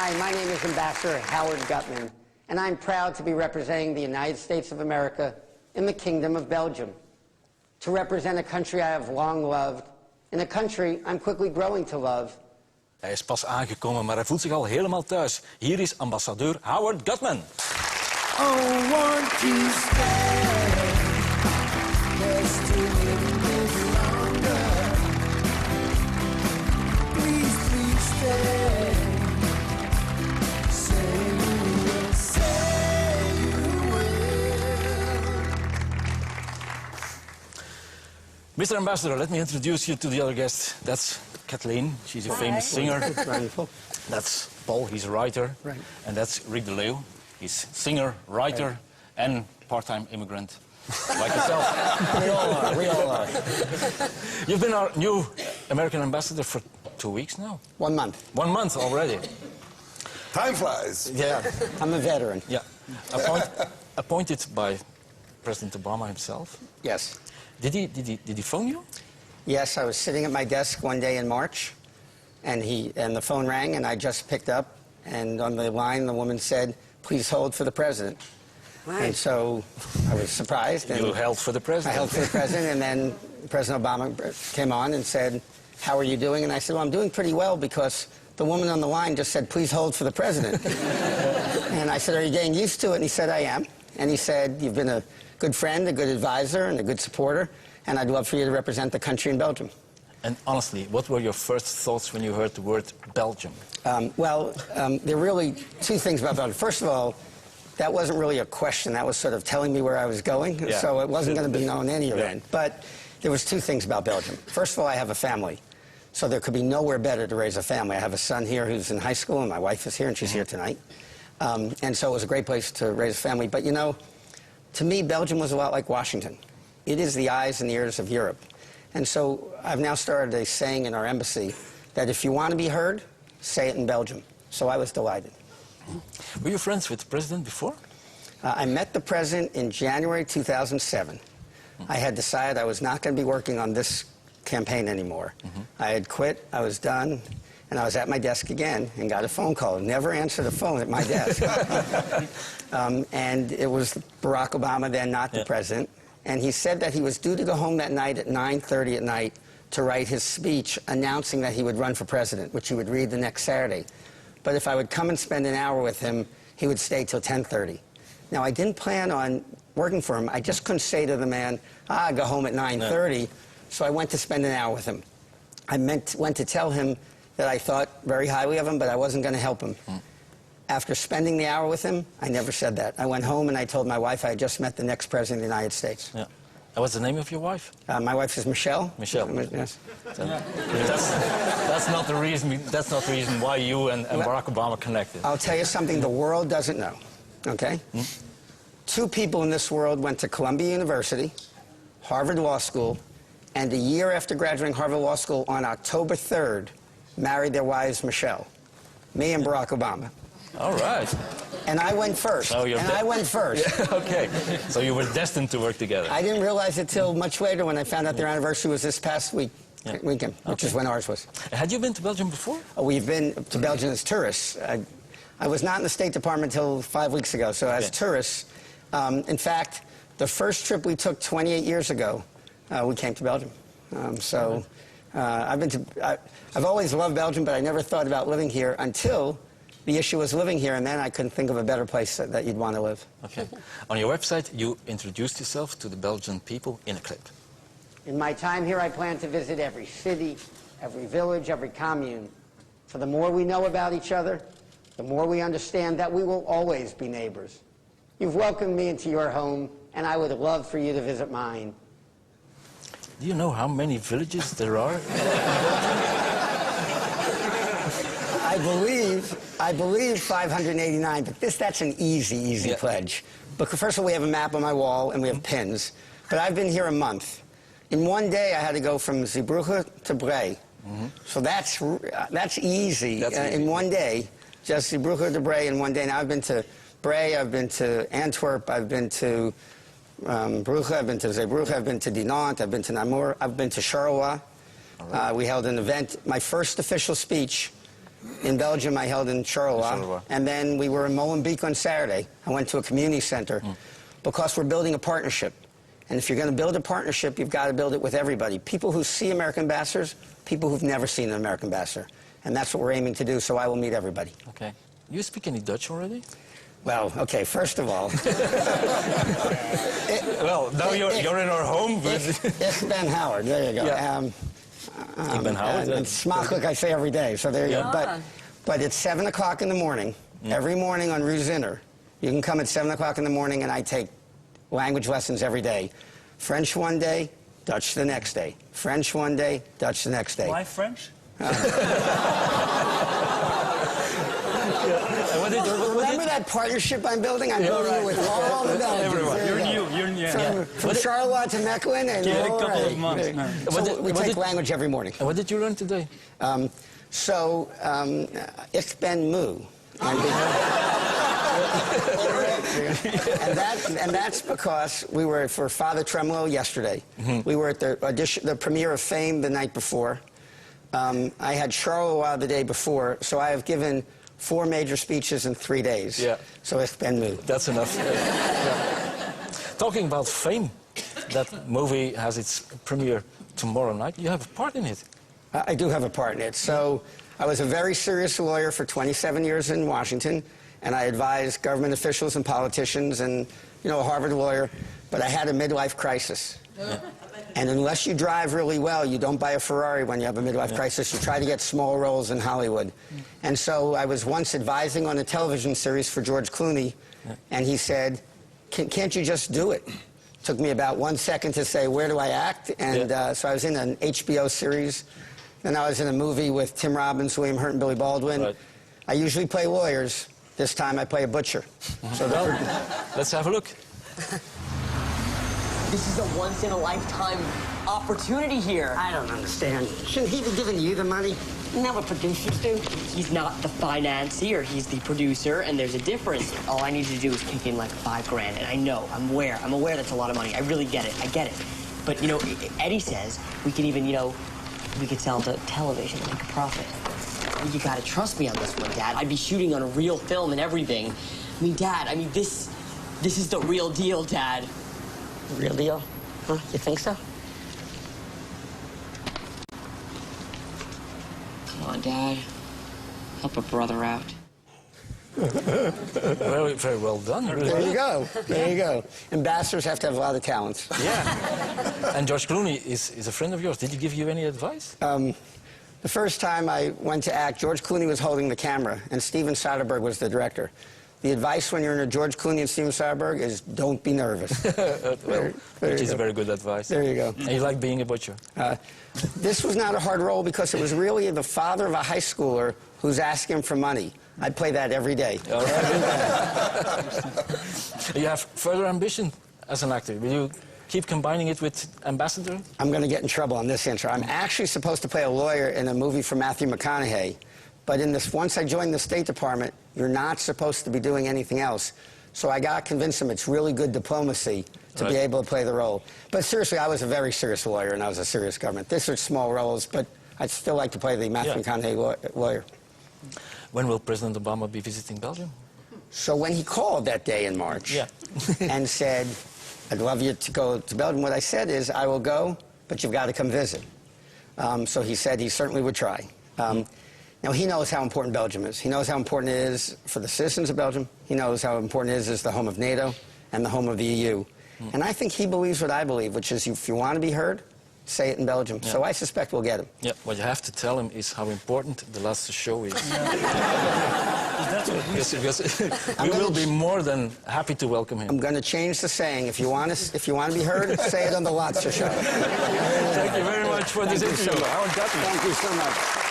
Hi, my name is Ambassador Howard Gutman, and I'm proud to be representing the United States of America in the Kingdom of Belgium. To represent a country I have long loved, and a country I'm quickly growing to love. Hij is pas aangekomen, maar hij voelt zich al helemaal thuis. Hier is ambassadeur Howard Gutman. Oh, won't you stay? Let's do it longer. Please, please stay. Say you will, say you will. Mr. Ambassador, let me introduce you to the other guest. That's Kathleen. She's a famous singer. That's Paul. He's a writer. Right. And that's Rick de Leeuw. He's singer, writer, and part-time immigrant, like yourself. We all are. We all are. You've been our new American ambassador for 2 weeks now. 1 month. 1 month already. Time flies. Yeah, I'm a veteran. Yeah. Appointed by President Obama himself. Yes. Did he phone you? Yes, I was sitting at my desk one day in March, and the phone rang, and I just picked up, and on the line the woman said, "Please hold for the president." Right. And so I was surprised. And You held for the president. I held for the president, and then President Obama came on and said, "How are you doing?" And I said, "Well, I'm doing pretty well because the woman on the line just said, 'Please hold for the president.'" And I said, "Are you getting used to it?" And he said, "I am." And he said, "You've been a good friend, a good advisor, and a good supporter, and I'd love for you to represent the country in Belgium." And honestly, what were your first thoughts when you heard the word Belgium? There are really two things about Belgium. First of all, that wasn't really a question. That was sort of telling me where I was going, Yeah. so it wasn't going to be known in any event. Yeah. But there was two things about Belgium. First of all, I have a family, so there could be nowhere better to raise a family. I have a son here who's in high school, and my wife is here, and she's here tonight. And so it was a great place to raise a family. But, you know, to me, Belgium was a lot like Washington. It is the eyes and ears of Europe. And so I've now started a saying in our embassy that if you want to be heard, say it in Belgium. So I was delighted. Were you friends with the president before? I met the president in January 2007. I had decided I was not going to be working on this campaign anymore. I had quit, I was done, and I was at my desk again and got a phone call. Never answered the phone at my desk. And it was Barack Obama then, not the president. And he said that he was due to go home that night at 9:30 at night to write his speech announcing that he would run for president, which he would read the next Saturday. But if I would come and spend an hour with him, he would stay till 10:30. Now, I didn't plan on working for him. I just couldn't say to the man, go home at 9:30. So I went to spend an hour with him. I went to tell him that I thought very highly of him, but I wasn't going to help him. After spending the hour with him, I never said that. I went home and I told my wife I had just met the next president of the United States. Yeah. And what's the name of your wife? My wife is Michelle. Michelle. Yes. That's not the reason. That's not the reason why you and Barack Obama connected. I'll tell you something the world doesn't know. Okay. Two people in this world went to Columbia University, Harvard Law School, and a year after graduating Harvard Law School on October 3rd, married their wives, Michelle. Me and Barack Obama. All right. And I went first. Oh, I went first. Yeah, okay. So you were destined to work together. I didn't realize it till much later when I found out their anniversary was this past weekend, which is when ours was. Had you been to Belgium before? We've been to Belgium as tourists. I was not in the State Department until 5 weeks ago, so as tourists. In fact, the first trip we took 28 years ago, we came to Belgium. I've always loved Belgium, but I never thought about living here until the issue was living here, and then I couldn't think of a better place that you'd want to live. Okay. On your website, you introduced yourself to the Belgian people in a clip. In my time here, I plan to visit every city, every village, every commune. For the more we know about each other, the more we understand that we will always be neighbors. You've welcomed me into your home, and I would love for you to visit mine. Do you know how many villages there are? I believe 589, but that's an easy pledge. But first of all, we have a map on my wall, and we have pins. But I've been here a month. In one day, I had to go from Zeebrugge to Bree. So that's easy. In one day, just Zeebrugge to Bree in one day. Now, I've been to Bree, I've been to Antwerp, I've been to Brugge, I've been to Zeebrugge, I've been to Dinant, I've been to Namur, I've been to Charleroi. We held an event. My first official speech In Belgium, I held in Charleroi. And then we were in Molenbeek on Saturday. I went to a community center because we're building a partnership. And if you're going to build a partnership, you've got to build it with everybody. People who see American ambassadors, people who've never seen an American ambassador. And that's what we're aiming to do, so I will meet everybody. Okay. You speak any Dutch already? Well, okay, first of all... Well, now you're in our home. Ich ben Howard, there you go. Yeah. Ik ben Howard. And smakelijk I say every day, so there you go. But it's 7 o'clock in the morning, every morning on Rue Zinner. You can come at 7 o'clock in the morning and I take language lessons every day. French one day, Dutch the next day. French one day, Dutch the next day. Why French? Remember that partnership I'm building? I'm building it with all the Belgians. Everyone. You're new. From Charleroi to Mechelen and Yeah, a all couple right. of months now. So we take language every morning. And what did you learn today? Ich ben Mu. And that's because we were for Father Tremolo yesterday. We were at the premiere of Fame the night before. I had Charleroi the day before, so I have given 4 major speeches in 3 days. Yeah. So ich ben Mu. That's enough. Talking about Fame, that movie has its premiere tomorrow night. You have a part in it. I do have a part in it. So I was a very serious lawyer for 27 years in Washington, and I advised government officials and politicians and, you know, a Harvard lawyer, but I had a midlife crisis. And unless you drive really well, you don't buy a Ferrari when you have a midlife crisis. You try to get small roles in Hollywood. And so I was once advising on a television series for George Clooney, and he said, can't you just do it? Took me about 1 second to say, where do I act? And so I was in an HBO series. Then I was in a movie with Tim Robbins, William Hurt, and Billy Baldwin. Right. I usually play lawyers. This time I play a butcher. So Let's have a look. This is a once-in-a-lifetime opportunity here. I don't understand. Shouldn't he be giving you the money? Isn't that what producers do? He's not the financier, he's the producer, and there's a difference. All I need to do is kick in like $5 grand, and I know, I'm aware that's a lot of money. I really get it, I get it. But, you know, Eddie says we could even, you know, we could sell to television and make a profit. You gotta trust me on this one, Dad. I'd be shooting on a real film and everything. I mean, Dad, this is the real deal, Dad. Real deal? Huh? You think so? Come on, Dad. Help a brother out. Very, very well done. Really. There you go. There you go. Ambassadors have to have a lot of talents. Yeah. And George Clooney is a friend of yours. Did he give you any advice? The first time I went to act, George Clooney was holding the camera, and Steven Soderbergh was the director. The advice when you're in a George Clooney and Steven Soderbergh is don't be nervous. Which is a very good advice. There you go. And you like being a butcher? This was not a hard role because it was really the father of a high schooler who's asking for money. I'd play that every day. All right. You have further ambition as an actor. Will you keep combining it with ambassador? I'm going to get in trouble on this answer. I'm actually supposed to play a lawyer in a movie for Matthew McConaughey. But once I joined the State Department, you're not supposed to be doing anything else. So I got to convince them it's really good diplomacy to be able to play the role. But seriously, I was a very serious lawyer, and I was a serious government. These are small roles, but I'd still like to play the Matthew McConaughey lawyer. When will President Obama be visiting Belgium? So when he called that day in March and said, I'd love you to go to Belgium, what I said is, I will go, but you've got to come visit. So he said he certainly would try. Now, he knows how important Belgium is. He knows how important it is for the citizens of Belgium. He knows how important it is as the home of NATO and the home of the EU. And I think he believes what I believe, which is if you want to be heard, say it in Belgium. So I suspect we'll get him. Yeah, what you have to tell him is how important the Laatste Show is. Because we will be more than happy to welcome him. I'm going to change the saying. If you want to be heard, say it on the Laatste Show. Thank you very much for this interview. Howard Gutman. Thank you so much.